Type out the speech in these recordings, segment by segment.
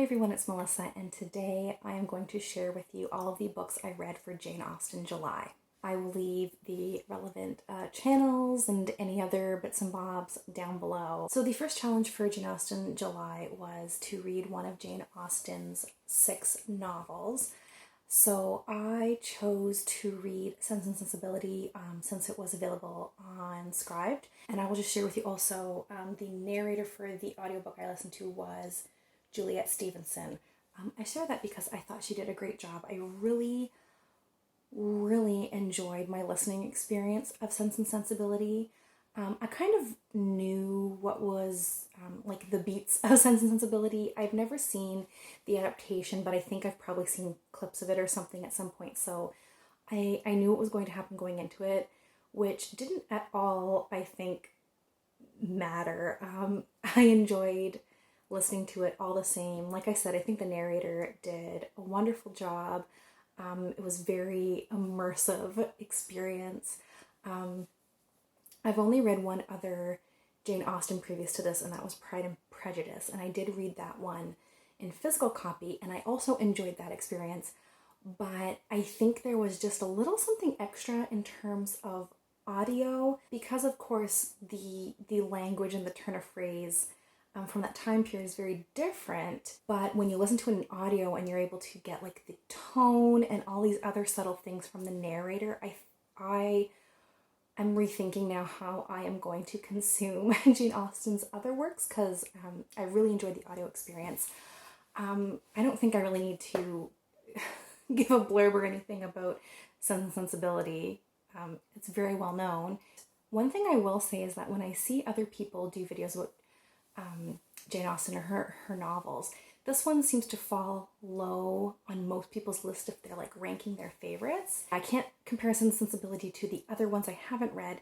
everyone, it's Melissa, and today I am going to share with you all of the books I read for Jane Austen July. I will leave the relevant channels and any other bits and bobs down below. So the first challenge for Jane Austen July was to read one of Jane Austen's 6 novels. So I chose to read Sense and Sensibility since it was available on Scribd. And I will just share with you also the narrator for the audiobook I listened to was Juliet Stevenson. I share that because I thought she did a great job. I really enjoyed my listening experience of Sense and Sensibility. I kind of knew what was like the beats of Sense and Sensibility. I've never seen the adaptation, but I think I've probably seen clips of it or something at some point. So I knew what was going to happen going into it, which didn't at all, I think, matter. I enjoyed listening to it all the same. Like I said, I think the narrator did a wonderful job. It was very immersive experience. I've only read one other Jane Austen previous to this, and that was Pride and Prejudice, and I did read that one in physical copy, and I also enjoyed that experience, but I think there was just a little something extra in terms of audio, because of course the language and the turn of phrase from that time period is very different, but when you listen to it in audio and you're able to get like the tone and all these other subtle things from the narrator, I'm rethinking now how I am going to consume Jane Austen's other works, because I really enjoyed the audio experience. I don't think I really need to give a blurb or anything about Sense and Sensibility. It's very well known. One thing I will say is that when I see other people do videos about Jane Austen or her novels, this one seems to fall low on most people's list if they're like ranking their favorites. I can't compare Sense and Sensibility to the other ones I haven't read,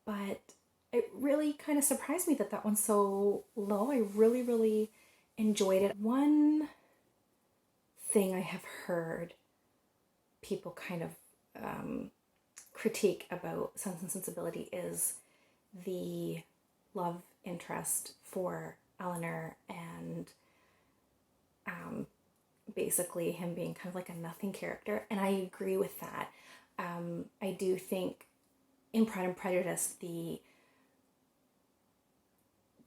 but it really kind of surprised me that one's so low. I really enjoyed it. One thing I have heard people kind of critique about Sense and Sensibility is the love interest for Eleanor and basically him being kind of like a nothing character, and I agree with that. I do think in Pride and Prejudice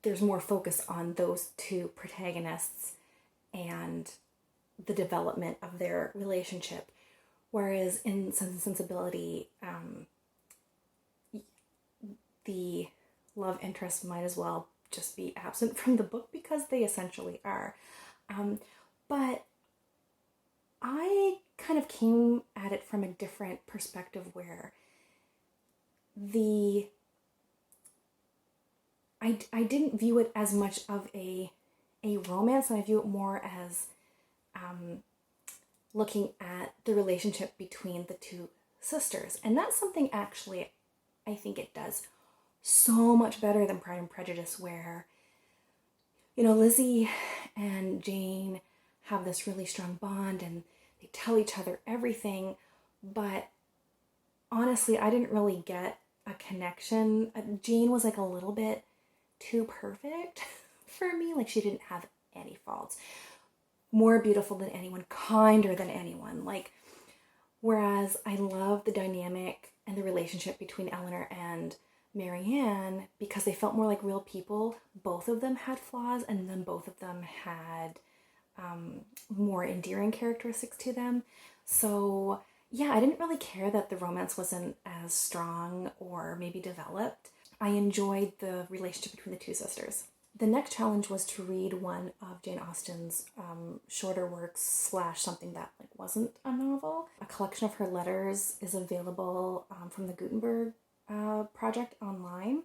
there's more focus on those two protagonists and the development of their relationship, whereas in Sense and Sensibility the love interest might as well just be absent from the book because they essentially are. But I kind of came at it from a different perspective where I didn't view it as much of a romance, and I view it more as looking at the relationship between the two sisters. And that's something actually I think it does so much better than Pride and Prejudice, where, you know, Lizzie and Jane have this really strong bond and they tell each other everything, but honestly, I didn't really get a connection. Jane was like a little bit too perfect for me. Like, she didn't have any faults. More beautiful than anyone, kinder than anyone. Like, whereas I love the dynamic and the relationship between Eleanor and Marianne because they felt more like real people. Both of them had flaws, and then both of them had more endearing characteristics to them. So yeah, I didn't really care that the romance wasn't as strong or maybe developed. I enjoyed the relationship between the two sisters. The next challenge was to read one of Jane Austen's shorter works / something that like wasn't a novel. A collection of her letters is available from the Gutenberg project online.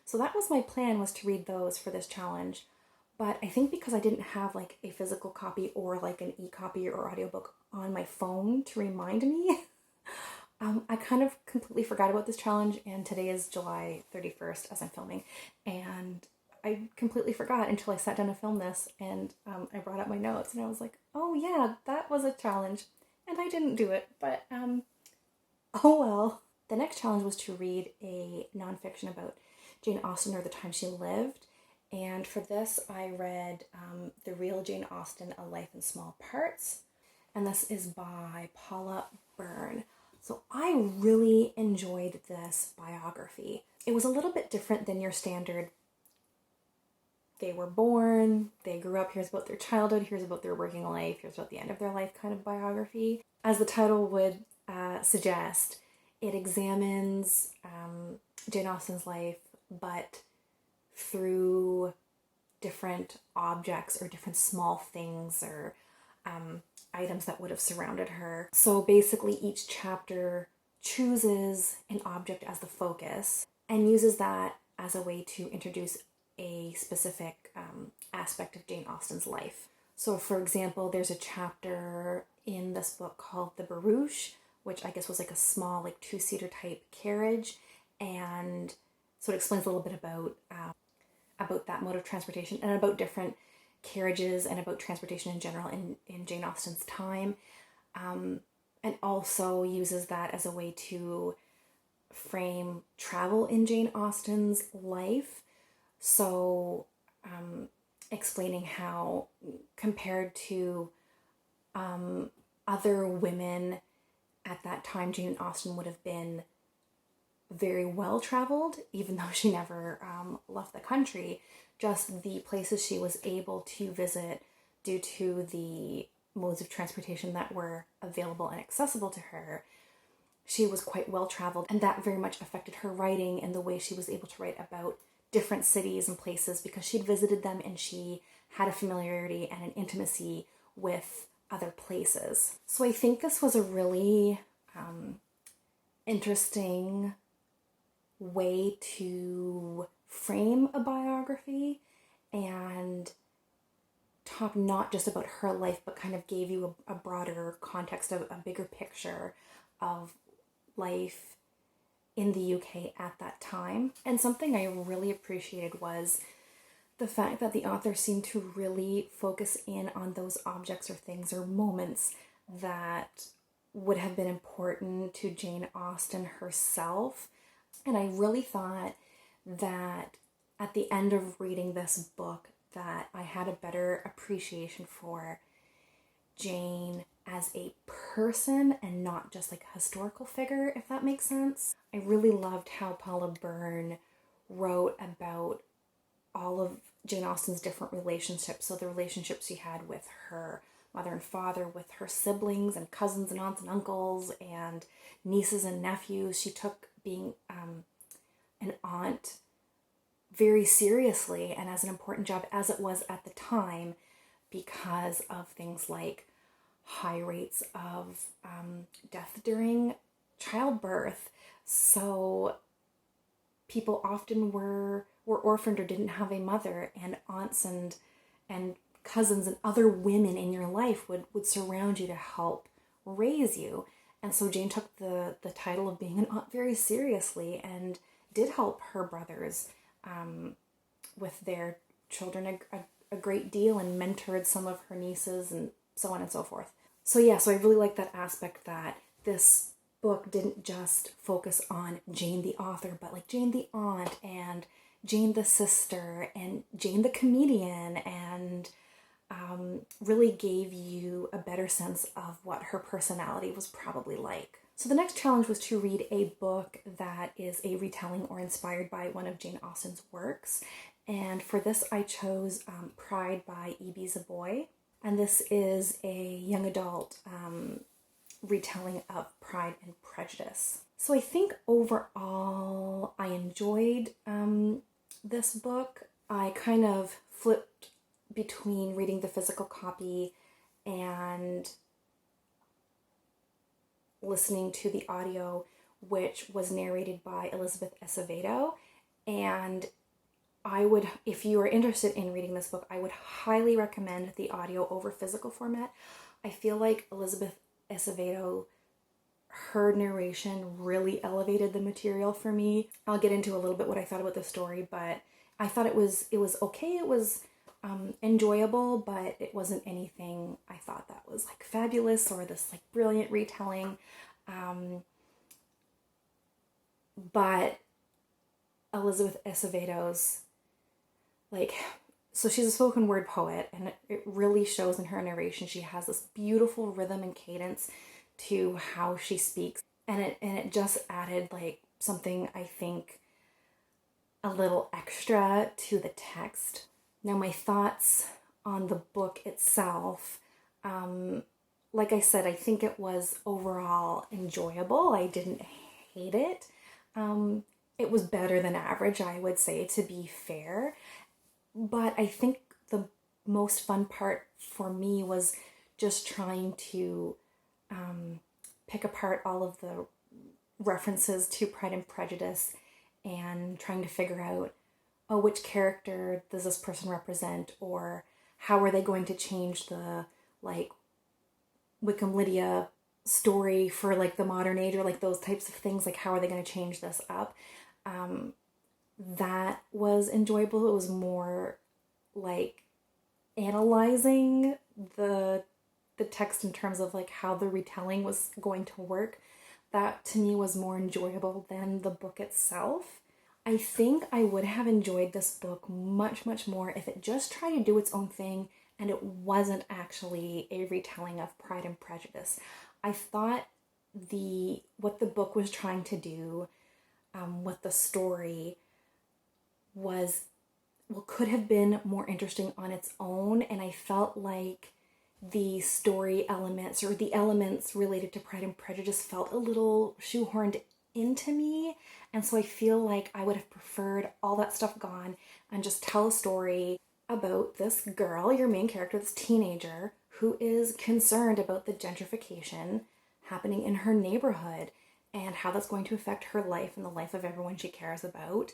So that was my plan, was to read those for this challenge. But I think because I didn't have like a physical copy or like an e-copy or audiobook on my phone to remind me, I kind of completely forgot about this challenge, and today is July 31st as I'm filming, and I completely forgot until I sat down to film this, and I brought up my notes and I was like, oh yeah, that was a challenge, and I didn't do it, but oh well. The next challenge was to read a nonfiction about Jane Austen or the time she lived, And for this, I read The Real Jane Austen, A Life in Small Parts. And this is by Paula Byrne. So I really enjoyed this biography. It was a little bit different than your standard, they were born, they grew up, here's about their childhood, here's about their working life, here's about the end of their life kind of biography. As the title would suggest, it examines Jane Austen's life, but through different objects or different small things or items that would have surrounded her. So basically each chapter chooses an object as the focus and uses that as a way to introduce a specific aspect of Jane Austen's life. So for example, there's a chapter in this book called The Barouche, which I guess was like a small, like two-seater type carriage. And so it explains a little bit about that mode of transportation and about different carriages and about transportation in general in Jane Austen's time. And also uses that as a way to frame travel in Jane Austen's life. So explaining how, compared to other women at that time, Jane Austen would have been very well traveled, even though she never left the country. Just the places she was able to visit due to the modes of transportation that were available and accessible to her, she was quite well traveled, and that very much affected her writing and the way she was able to write about different cities and places because she'd visited them and she had a familiarity and an intimacy with other places. So I think this was a really interesting way to frame a biography and talk not just about her life, but kind of gave you a broader context, of a bigger picture of life in the UK at that time. And something I really appreciated was the fact that the author seemed to really focus in on those objects or things or moments that would have been important to Jane Austen herself. And I really thought that at the end of reading this book that I had a better appreciation for Jane as a person and not just like a historical figure, if that makes sense. I really loved how Paula Byrne wrote about all of Jane Austen's different relationships. So the relationships she had with her mother and father, with her siblings and cousins and aunts and uncles and nieces and nephews. She took being an aunt very seriously and as an important job, as it was at the time, because of things like high rates of death during childbirth. So people often were orphaned or didn't have a mother, and aunts and cousins and other women in your life would surround you to help raise you. And so Jane took the title of being an aunt very seriously and did help her brothers with their children a great deal and mentored some of her nieces and so on and so forth. So yeah, so I really like that aspect that this book didn't just focus on Jane the author, but like Jane the aunt and Jane the sister and Jane the comedian, and really gave you a better sense of what her personality was probably like. So the next challenge was to read a book that is a retelling or inspired by one of Jane Austen's works. And for this I chose Pride by Ibi Zoboi. And this is a young adult retelling of Pride and Prejudice. So I think overall I enjoyed this book. I kind of flipped between reading the physical copy and listening to the audio, which was narrated by Elizabeth Acevedo. And I would, if you are interested in reading this book, I would highly recommend the audio over physical format. I feel like Elizabeth Acevedo, her narration really elevated the material for me. I'll get into a little bit what I thought about the story, but I thought it was okay. It was enjoyable, but it wasn't anything I thought that was like fabulous or this like brilliant retelling. But Elizabeth Acevedo's like, so she's a spoken word poet, and it really shows in her narration. She has this beautiful rhythm and cadence to how she speaks, and it just added like something, I think, a little extra to the text. Now, my thoughts on the book itself, like I said, I think it was overall enjoyable. I didn't hate it. It was better than average, I would say, to be fair. But I think the most fun part for me was just trying to pick apart all of the references to Pride and Prejudice and trying to figure out, oh, which character does this person represent, or how are they going to change the, like, Wickham Lydia story for, like, the modern age, or, like, those types of things, like, how are they going to change this up? That was enjoyable. It was more, like, analyzing the text in terms of, like, how the retelling was going to work. That to me was more enjoyable than the book itself. I think I would have enjoyed this book much, much more if it just tried to do its own thing and it wasn't actually a retelling of Pride and Prejudice. I thought what the book was trying to do with the story could have been more interesting on its own, and I felt like the story elements, or the elements related to Pride and Prejudice, felt a little shoehorned into me. And so I feel like I would have preferred all that stuff gone and just tell a story about this girl, your main character, this teenager, who is concerned about the gentrification happening in her neighborhood and how that's going to affect her life and the life of everyone she cares about.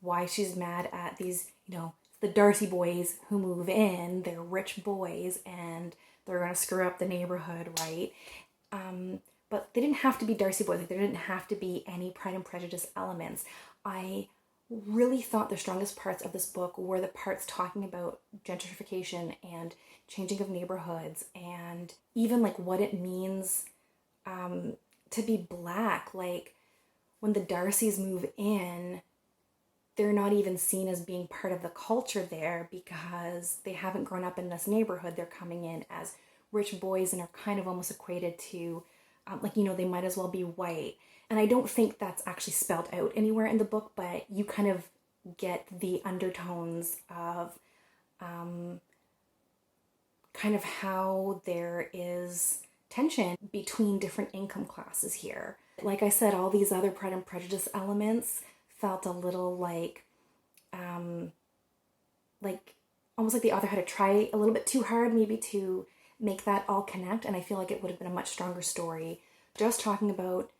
Why she's mad at these, the Darcy boys who move in. They're rich boys and they're going to screw up the neighborhood, right? But they didn't have to be Darcy boys. Like, there didn't have to be any Pride and Prejudice elements. I really thought the strongest parts of this book were the parts talking about gentrification and changing of neighborhoods, and even like what it means to be Black. Like, when the Darcys move in, they're not even seen as being part of the culture there because they haven't grown up in this neighborhood. They're coming in as rich boys and are kind of almost equated to, they might as well be white. And I don't think that's actually spelled out anywhere in the book, but you kind of get the undertones of kind of how there is tension between different income classes here. Like I said, all these other Pride and Prejudice elements felt a little like almost like the author had to try a little bit too hard maybe to make that all connect, and I feel like it would have been a much stronger story just talking about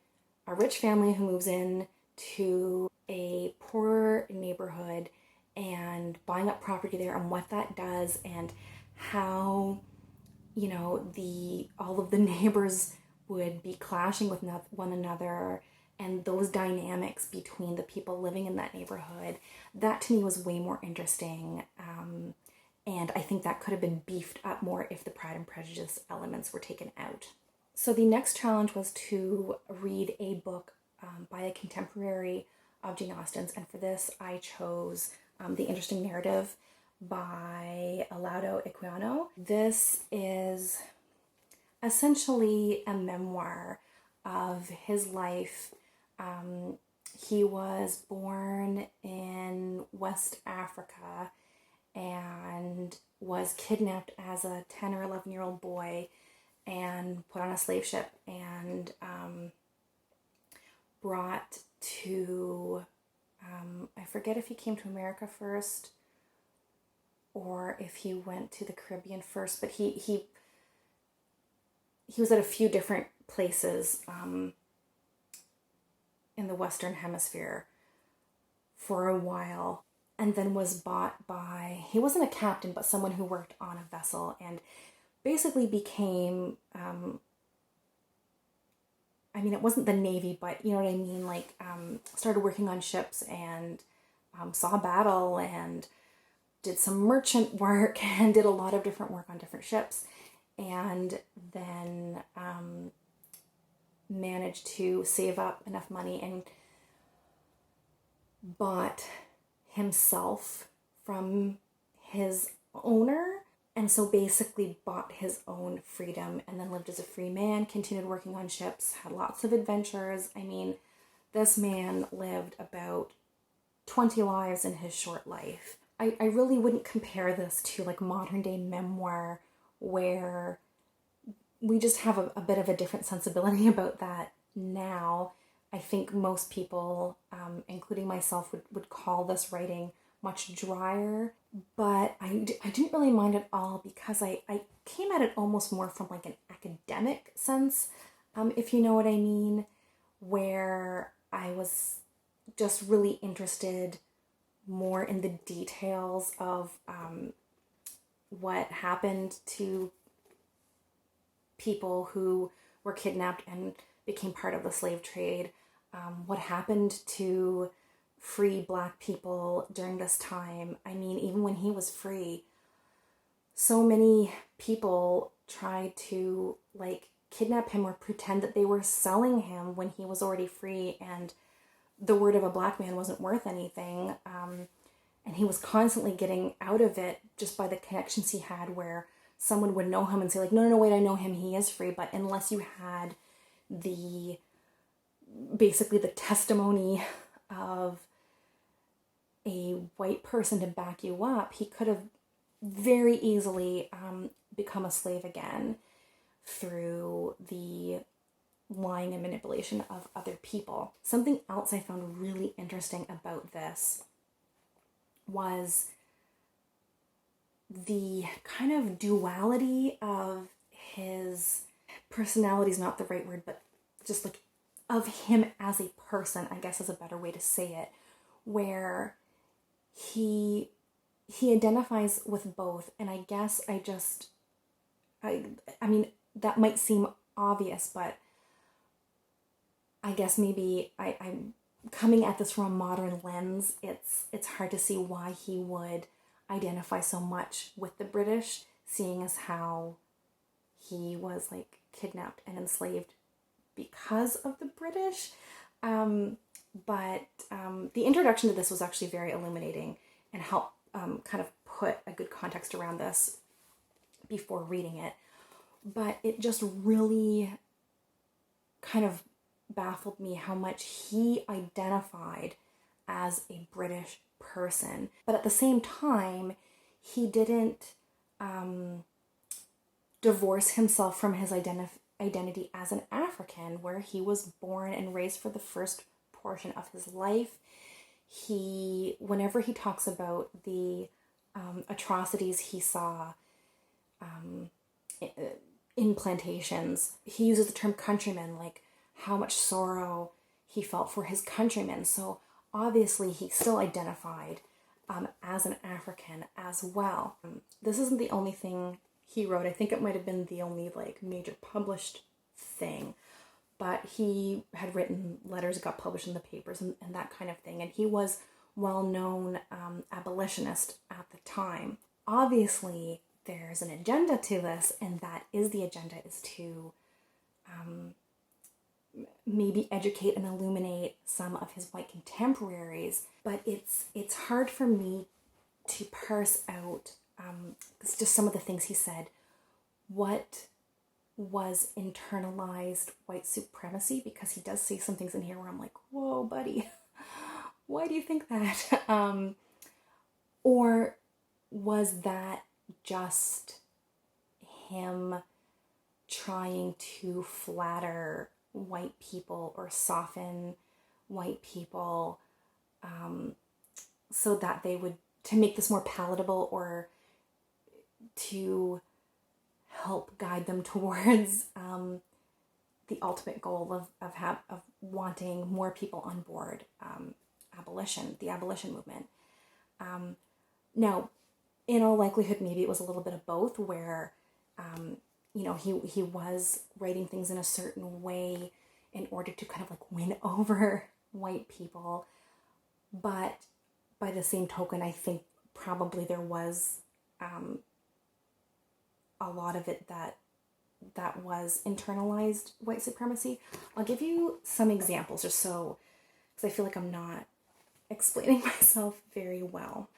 a rich family who moves in to a poor neighborhood and buying up property there and what that does, and how all of the neighbors would be clashing with one another, and those dynamics between the people living in that neighborhood. That to me was way more interesting, and I think that could have been beefed up more if the Pride and Prejudice elements were taken out. So the next challenge was to read a book by a contemporary of Jane Austen's, and for this I chose The Interesting Narrative by Olaudah Equiano. This is essentially a memoir of his life. He was born in West Africa and was kidnapped as a 10 or 11-year-old boy and put on a slave ship and brought to, I forget if he came to America first or if he went to the Caribbean first, but he was at a few different places in the Western Hemisphere for a while, and then was bought by, he wasn't a captain, but someone who worked on a vessel, and basically became, it wasn't the Navy, but you know what I mean, like, started working on ships and saw battle and did some merchant work and did a lot of different work on different ships, and then managed to save up enough money and bought himself from his owner, and so basically bought his own freedom and then lived as a free man, continued working on ships, had lots of adventures. I mean, this man lived about 20 lives in his short life. I really wouldn't compare this to like modern day memoir where we just have a bit of a different sensibility about that now. I think most people, including myself, would call this writing much drier, but I didn't really mind at all because I came at it almost more from like an academic sense, if you know what I mean, where I was just really interested more in the details of what happened to people who were kidnapped and became part of the slave trade, what happened to free Black people during this time. I mean, even when he was free, so many people tried to like kidnap him or pretend that they were selling him when he was already free and the word of a Black man wasn't worth anything. And he was constantly getting out of it just by the connections he had, where someone would know him and say like, no, wait, I know him, he is free. But unless you had basically the testimony of a white person to back you up, he could have very easily become a slave again through the lying and manipulation of other people. Something else I found really interesting about this was the kind of duality of his personality is not the right word, but just like of him as a person, I guess is a better way to say it, where he identifies with both. And I guess I mean, that might seem obvious, but I guess maybe I'm coming at this from a modern lens. It's hard to see why he would identify so much with the British, seeing as how he was like kidnapped and enslaved because of the British. But the introduction to this was actually very illuminating and helped kind of put a good context around this before reading it. But it just really kind of baffled me how much he identified as a British person. But at the same time, he didn't divorce himself from his identity as an African, where he was born and raised for the first portion of his life. Whenever he talks about the atrocities he saw in plantations, he uses the term countrymen, like how much sorrow he felt for his countrymen. So obviously he still identified as an African as well. This isn't the only thing he wrote. I think it might have been the only like major published thing, but he had written letters that got published in the papers and that kind of thing. And he was well-known abolitionist at the time. Obviously, there's an agenda to this, and that is the agenda is to maybe educate and illuminate some of his white contemporaries. But it's hard for me to parse out just some of the things he said. What was internalized white supremacy? Because he does say some things in here where I'm like, whoa, buddy, why do you think that? Or was that just him trying to flatter white people or soften white people so that they would, to make this more palatable or to help guide them towards the ultimate goal of wanting more people on board the abolition movement. Now, in all likelihood, maybe it was a little bit of both, where he was writing things in a certain way in order to kind of like win over white people, but by the same token, I think probably there was a lot of it that was internalized white supremacy. I'll give you some examples, just so, because I feel like I'm not explaining myself very well.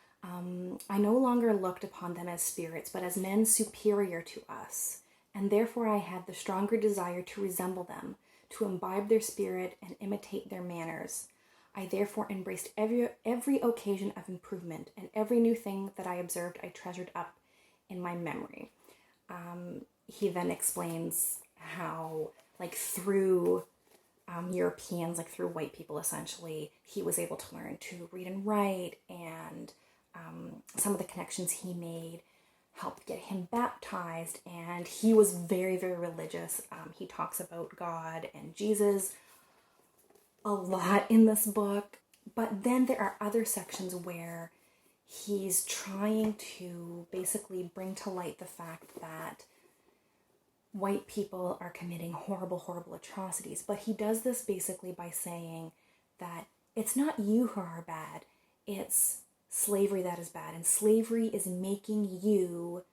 I no longer looked upon them as spirits, but as men superior to us, and therefore I had the stronger desire to resemble them, to imbibe their spirit and imitate their manners. I therefore embraced every occasion of improvement, and every new thing that I observed I treasured up in my memory. He then explains how, like, through Europeans, like through white people essentially, he was able to learn to read and write, and some of the connections he made helped get him baptized, and he was very, very religious. He talks about God and Jesus a lot in this book, but then there are other sections where he's trying to basically bring to light the fact that white people are committing horrible, horrible atrocities. But he does this basically by saying that it's not you who are bad, it's slavery that is bad. And slavery is making you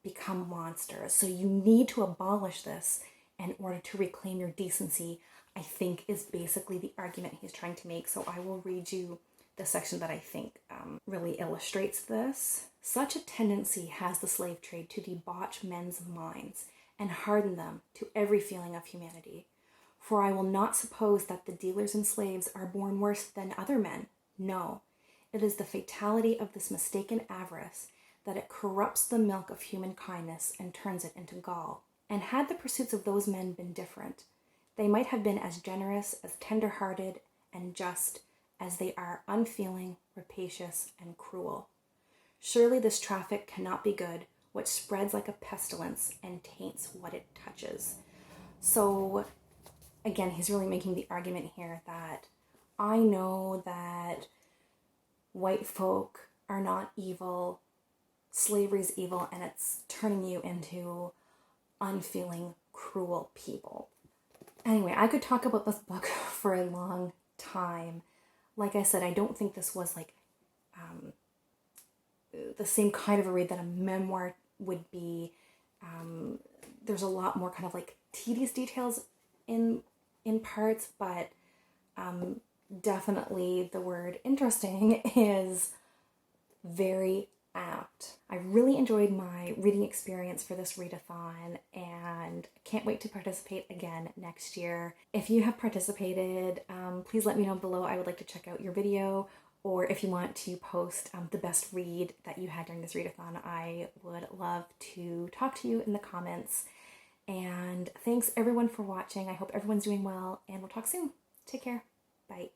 become monsters. So you need to abolish this in order to reclaim your decency, I think, is basically the argument he's trying to make. So I will read you the section that I think really illustrates this. Such a tendency has the slave trade to debauch men's minds and harden them to every feeling of humanity. For I will not suppose that the dealers in slaves are born worse than other men. No, it is the fatality of this mistaken avarice that it corrupts the milk of human kindness and turns it into gall. And had the pursuits of those men been different, they might have been as generous, as tender-hearted, and just as they are unfeeling, rapacious, and cruel. Surely this traffic cannot be good, which spreads like a pestilence and taints what it touches. So, again, he's really making the argument here that I know that white folk are not evil, slavery's evil, and it's turning you into unfeeling, cruel people. Anyway, I could talk about this book for a long time. Like I said, I don't think this was like the same kind of a read that a memoir would be. There's a lot more kind of like tedious details in parts, but definitely the word interesting is very apt. I really enjoyed my reading experience for this readathon and can't wait to participate again next year. If you have participated, please let me know below. I would like to check out your video, or if you want to post the best read that you had during this readathon, I would love to talk to you in the comments. And thanks everyone for watching. I hope everyone's doing well, and we'll talk soon. Take care. Bye.